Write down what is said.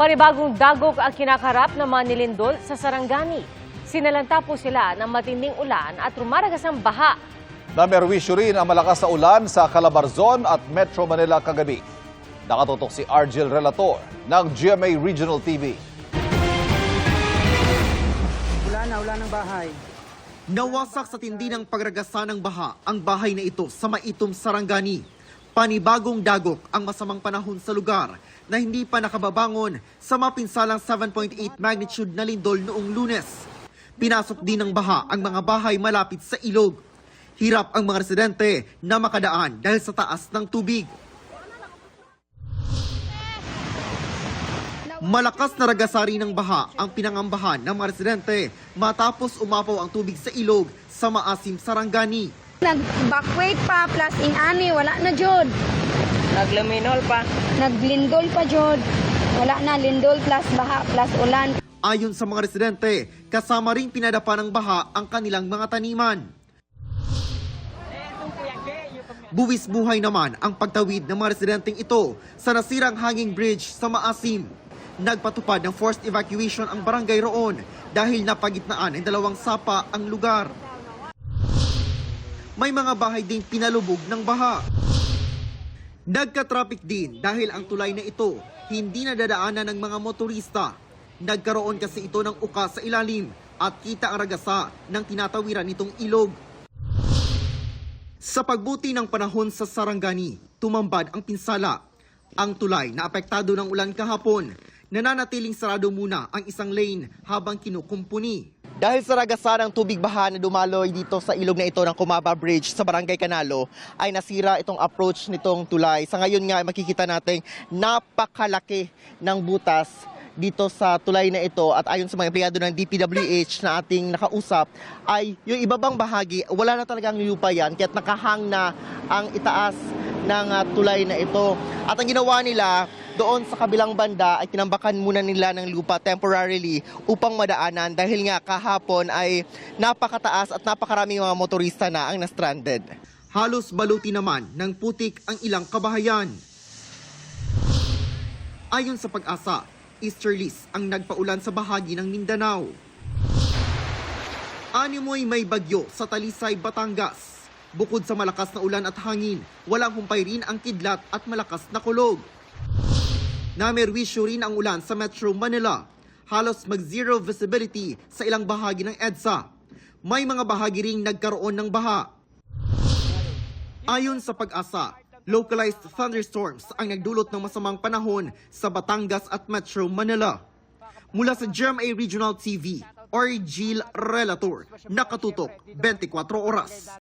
Panibagong dagok ang kinakarap ng mga nilindol sa Sarangani. Sinalanta po sila ng matinding ulan at rumaragas ang baha. Namerwisyo rin ang malakas na ulan sa Calabarzon at Metro Manila kagabi. Nakatutok si Argel Relator ng GMA Regional TV. Ulan ng bahay. Nawasak sa tindi ng pagragasa ng baha ang bahay na ito sa Maitom, Sarangani. Panibagong dagok ang masamang panahon sa lugar na hindi pa nakababangon sa mapinsalang 7.8 magnitude na lindol noong Lunes. Pinasok din ng baha ang mga bahay malapit sa ilog. Hirap ang mga residente na makadaan dahil sa taas ng tubig. Malakas na ragasari ng baha ang pinangambahan ng mga residente matapos umapaw ang tubig sa ilog sa Maasim, Sarangani. Nag-backweight pa, plus in-ani, wala na jod. Nagluminol pa. Naglindol pa jod. Wala na, lindol plus baha plus ulan. Ayon sa mga residente, kasama ring pinadapa ng baha ang kanilang mga taniman. Buwis buhay naman ang pagtawid ng mga residenteng ito sa nasirang hanging bridge sa Maasim. Nagpatupad ng forced evacuation ang barangay roon dahil napagitnaan ng dalawang sapa ang lugar. May mga bahay ding pinalubog ng baha. Nagka-traffic din dahil ang tulay na ito hindi nadadaanan ng mga motorista. Nagkaroon kasi ito ng uka sa ilalim at kita ang ragasa ng tinatawiran nitong ilog. Sa pagbuti ng panahon sa Sarangani, tumambad ang pinsala. Ang tulay na apektado ng ulan kahapon, nananatiling sarado muna ang isang lane habang kinukumpuni. Dahil sa ragasa ng tubig baha na dumaloy dito sa ilog na ito ng Cumaba Bridge sa Barangay Canalo, ay nasira itong approach nitong tulay. Sa ngayon nga makikita natin napakalaki ng butas dito sa tulay na ito at ayon sa mga empleyado ng DPWH na ating nakausap ay yung ibabang bahagi wala na talagang lupa yan kaya't nakahang na ang itaas ng tulay na ito. At ang ginawa nila doon sa kabilang banda ay tinambakan muna nila ng lupa temporarily upang madaanan dahil nga kahapon ay napakataas at napakaraming mga motorista na ang na-stranded. Halos baluti naman ng putik ang ilang kabahayan. Ayon sa Pag-asa, easterlies ang nagpaulan sa bahagi ng Mindanao. Animoy may bagyo sa Talisay, Batangas. Bukod sa malakas na ulan at hangin, walang humpay rin ang kidlat at malakas na kulog. Namerwisyo rin ang ulan sa Metro Manila. Halos mag-zero visibility sa ilang bahagi ng EDSA. May mga bahagi ring nagkaroon ng baha. Ayon sa Pag-asa, localized thunderstorms ang nagdulot ng masamang panahon sa Batangas at Metro Manila. Mula sa GMA Regional TV, Argel Relator, nakatutok 24 oras.